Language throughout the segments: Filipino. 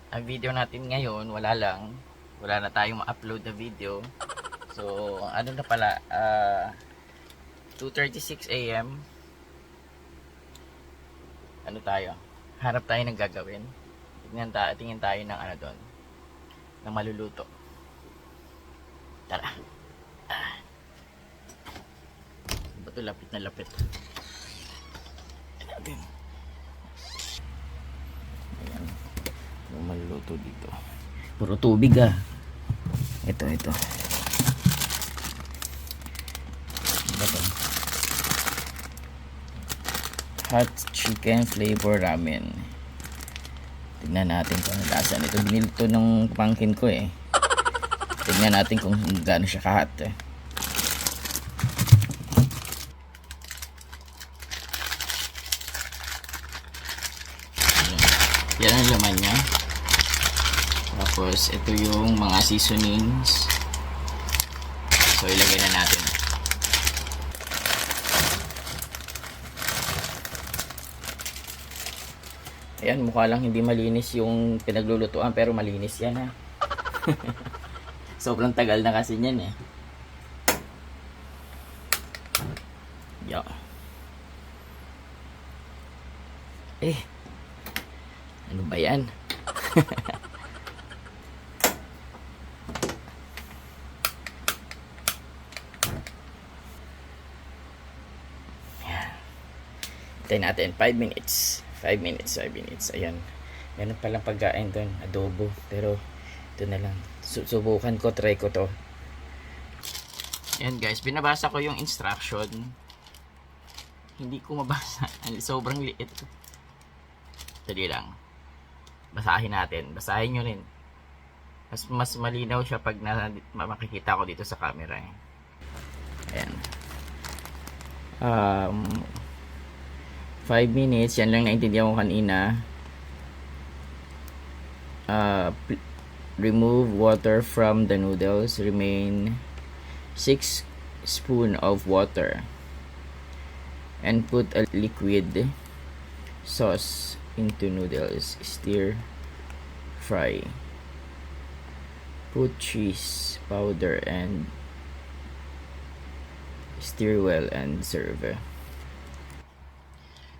Ang video natin ngayon, wala na tayong ma-upload na video. So, ano na pala, 2:36 AM. Ano tayo? Harap tayo ng gagawin. Tingin tayo ng ano doon, ng maluluto. Tara. Bato lapit na lapit. Ayan. Ayan. Yung maluluto dito. Puro tubig ah. Ito. Bato. Hot chicken flavor ramen. Tignan natin kung ano lasa nito. Binili to ng pangkin ko eh. Tignan natin kung gaano siya kahat eh. Yan ang laman niya. Tapos ito yung mga seasonings. So ilagay na natin. Ayan, mukha lang hindi malinis yung pinaglulutuan pero malinis yan ha. Sobrang tagal na kasi niyan eh. Yo. Ano ba yan? Hintayin natin 5 minutes. 5 minutes. Ayan. Meron palang pagkain doon, adobo. Pero ito na lang. Subukan ko, try ko to. Ayan guys, binabasa ko yung instruction. Hindi ko mabasa. Sobrang liit. Dali lang. Basahin natin. Basahin nyo rin. Mas malinaw siya pag makikita ko dito sa camera. Ayan. 5 minutes, yan lang naintindihan ko kanina. Remove water from the noodles. Remain 6 spoon of water. And put a liquid sauce into noodles. Stir fry. Put cheese powder and stir well and serve.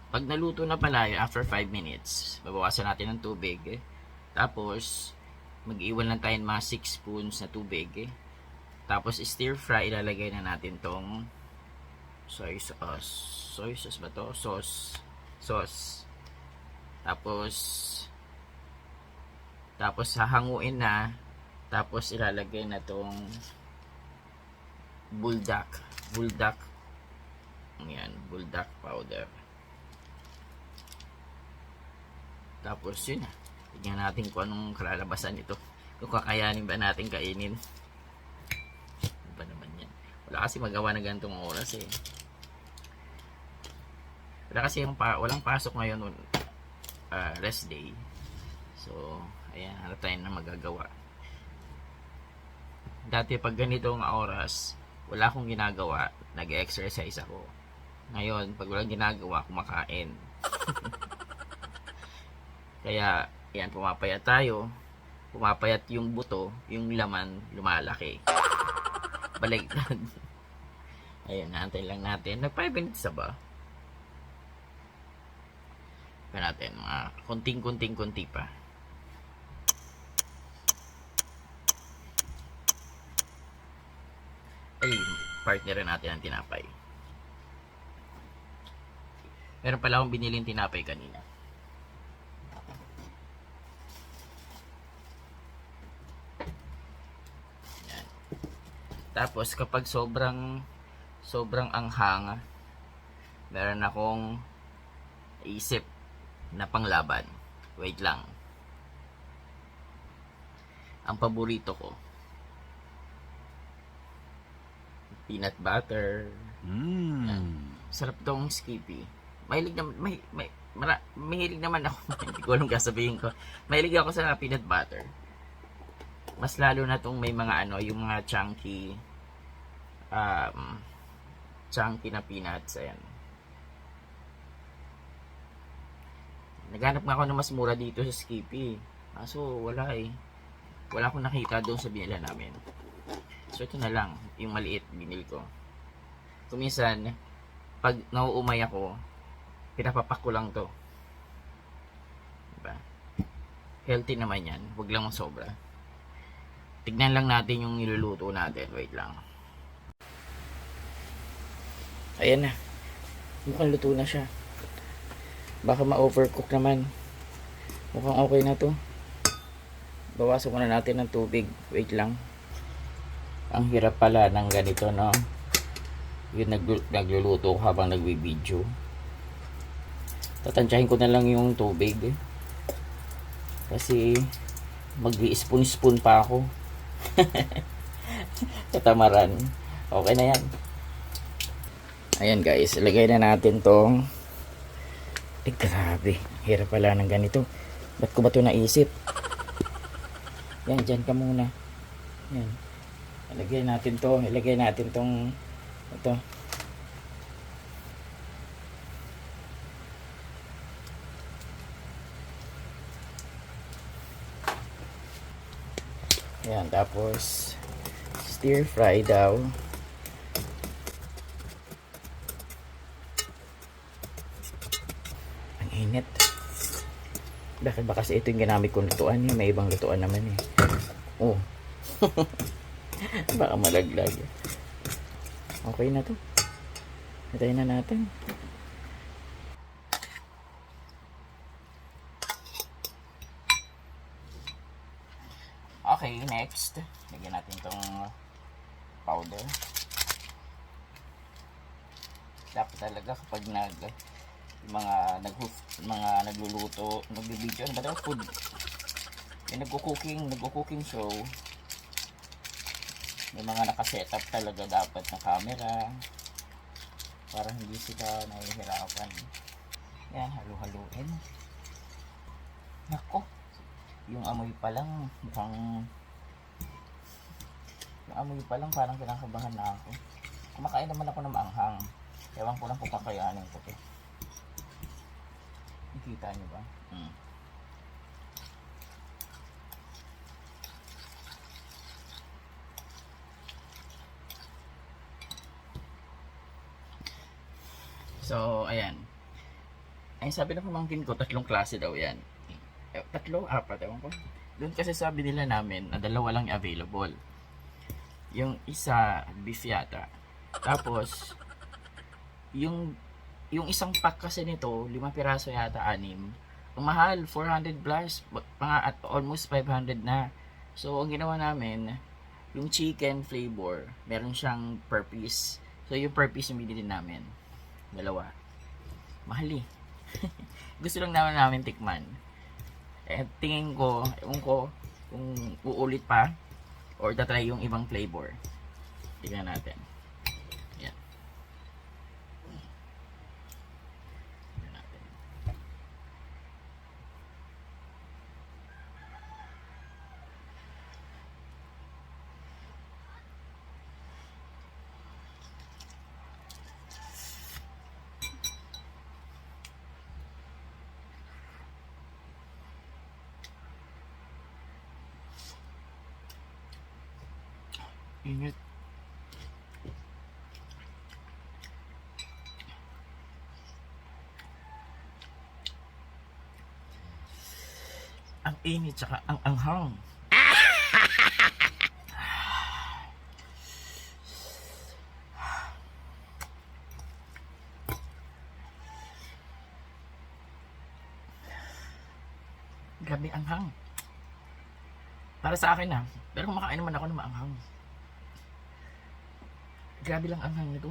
Pag naluto na pala yun, after 5 minutes, babawasan natin ng tubig. Tapos, mag-iwan lang tayo ng mga 6 spoons na tubig. Tapos, stir fry, ilalagay na natin tong soy sauce. Soy sauce ba to? Sauce. Tapos, hahanguin na. Tapos, ilalagay na tong buldak. Ayan, buldak powder. Tapos yun na. Tignan natin kung anong kalalabasan nito. Kung kakayanin ba natin kainin. Ano ba naman yan? Wala kasi magawa na ganitong oras eh. Wala kasi walang pasok ngayon rest day. So, ayan. Hanap tayo na magagawa. Dati pag ganitong oras, wala akong ginagawa. Nag-exercise ako. Ngayon, pag walang ginagawa, kumakain. Kaya, yan, pumapayat tayo. Pumapayat yung buto, yung laman, lumalaki. Baliktad. Ayun, naantay lang natin. Nag 5 minutes na ba? Pa natin, mga kunti pa. Ay, partner natin ang tinapay. Meron pala akong biniling tinapay kanina. Tapos kapag sobrang anghang, meron akong isip na panglaban. Wait lang. Ang paborito ko, peanut butter. Sarap tong Skippy. Mahilig naman ako. Hindi ko alam sasabihin ko. Mahilig ako sa peanut butter. Mas lalo na tong may mga yung mga chunky na peanuts. Ayan. Naghanap nga ako ng mas mura dito sa Skippy. Kaso wala eh. Wala akong nakita doon sa binila namin. So ito na lang, yung maliit binili ko. Kuminsan, pag nauumay ako, pinapapak ko lang to. Diba? Healthy naman yan, huwag lang sobra. Tignan lang natin yung niluluto natin. Wait lang. Ayan na. Mukhang luto na siya. Baka ma-overcook naman. Mukhang okay na to. Bawasan muna natin ng tubig. Wait lang. Ang hirap pala ng ganito, no? Yung nagluluto ko habang nagbi-video. Tatansyahin ko na lang yung tubig. Kasi mag-i-spoon-spoon pa ako. Katamaran. Okay na yan. Ayan guys, ilagay na natin tong grabe, hirap pala ng ganito. Ba't ko ba ito naisip? Yan, dyan ka muna. Yan. Ilagay natin to. Ilagay natin tong ito. Yan, tapos stir fry daw. Ang init. Bakit ba kasi ito yung ginamit kong lutuan eh? May ibang lutuan naman eh. Oh. Baka malaglag. Okay na to. Hitayin na natin. Okay, next. Lagyan natin tong powder. Dapat talaga kapag mga nagluluto, nagbibideo, ano ba daw, food, yung nagko-cooking show, may mga nakasetup talaga dapat na camera para hindi sila nahihirapan. Yan, halu-haluin. Nako, yung amoy pa lang parang kinakabahan na ako. Kumakain naman ako ng maanghang, ewan ko lang kung kakayanin ko to. Nakita nyo ba? So, ayan. Ay, sabi ng pamangkin ko, 3 klase daw yan. 3, 4, ewan ko. Doon kasi sabi nila namin na 2 lang available. Yung isa, beef yata. Tapos, yung isang pack kasi nito, 5 piraso yata, 6. Ang mahal, 400 plus, at almost 500 na. So, ang ginawa namin, yung chicken flavor, meron siyang per piece. So, yung per piece yung binili namin. 2. Mahal eh. Gusto lang namin tikman. Eh, tingin ko, ewan ko, kung uulit pa, or tatry yung ibang flavor. Tingnan natin. Yan. Tingnan natin. Init. Ang init tsaka ang anghang. Grabe anghang. Para sa akin na. Pero kumakain naman ako ng maanghang. Grabe lang anghang nito.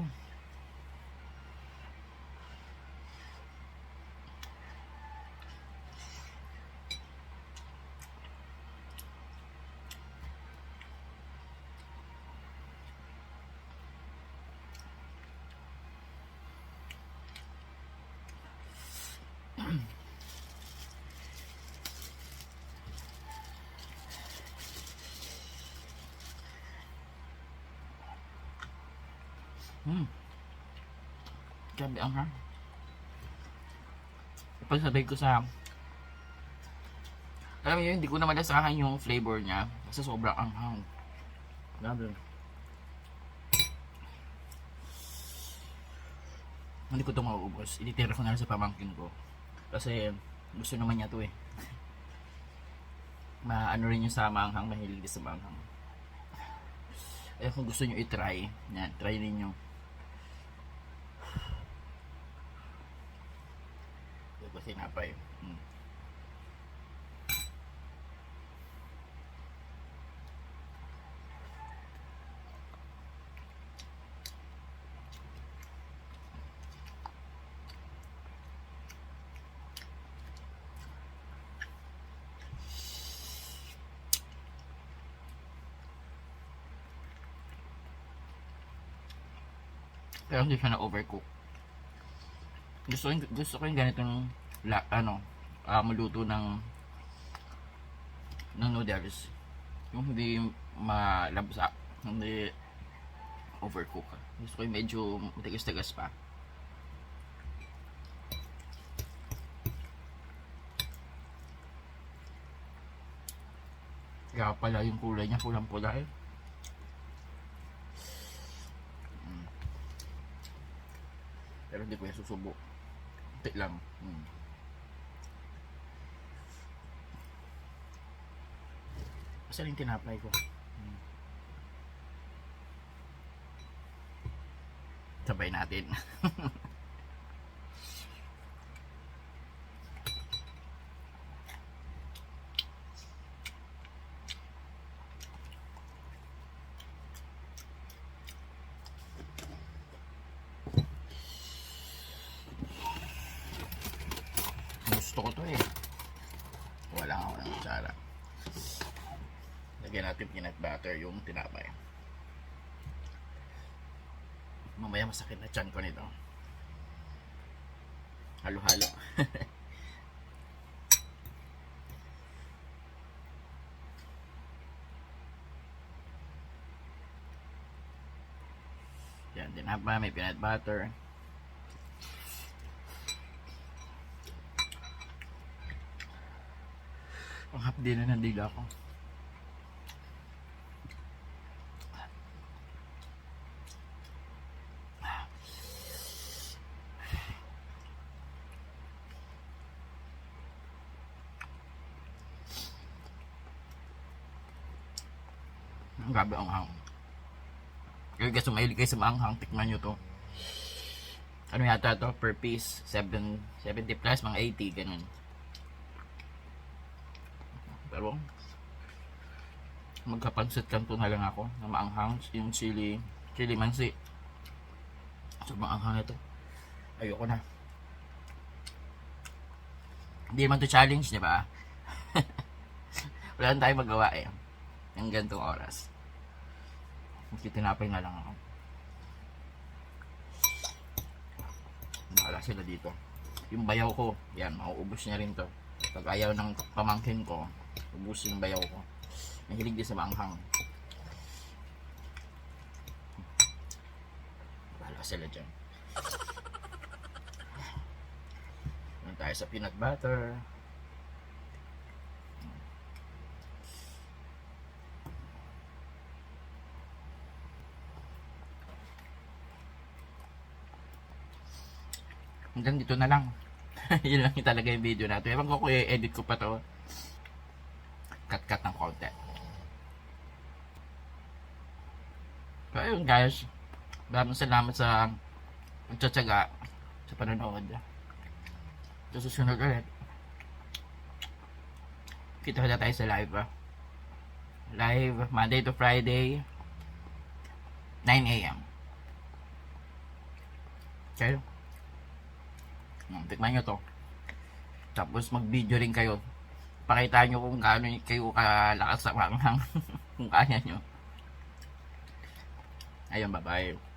Grabe anghang. Ipagsabay ko sa Alam mo yun, hindi ko na malasahan yung flavor niya kasi sobrang anghang. Grabe. Hindi ko ito mauubos. Ititira ko na lang sa pamangkin ko. Kasi gusto naman niya ito eh. Maano rin yung sa manghang, mahilig din sa manghang. Eh kung gusto nyo i-try, yan, try ninyo. Ito ba tinapay? Pero hindi siya na-overcook. Gusto ko yung ganitong maluto ng noodles. Yung hindi malabsa, hindi overcook. Gusto ko yung medyo matigas-tigas pa. Kaya pala yung kulay niya pulang-pula eh. Pero hindi ko yung susubo. Unti lang. Basta yung tinapay ko. Sabay natin. Gusto ko to eh. Wala ako ng kutsara. Lagyan natin peanut butter yung tinapay. Mamaya masakit na tiyan ko nito. Halo-halo. Yan, tinapay, may peanut butter. Ang hapdi na ng dila ko. Ang grabe ang hang. Kaya guys, mahilig kayo sa maanghang, tikman nyo to. Ano yata to? Per piece, 70 plus, mga 80, ganun. Pero magkapansit kanto na lang ako na maanghang, yung chili mansi. So maanghang ito. Ayoko na. Hindi naman to challenge, di ba? Wala na tayong magawa eh. Yung gantong oras. Tinapay na lang ako. Bahala sila dito. Yung bayaw ko, yan, mauubos niya rin to. Pag ayaw ng pamangkin ko, ubusin yung bayaw ko. Mahilig din sa maanghang. Bahala sila dyan. Yan tayo sa peanut butter. Hanggang dito na lang. Yun lang talaga yung video natin. Ewan ko kung i-edit ko pa to. Cut ng konti. So ayun guys. Maraming salamat sa pagtsatsaga sa panonood. Sa susunod ulit. Kita na tayo sa live. Live Monday to Friday 9 AM. Okay? Tikman nyo to. Tapos mag-video rin kayo. Pakita nyo kung gaano kayo kalakas sa manghang. Kung kaya nyo. Ayun, bye-bye.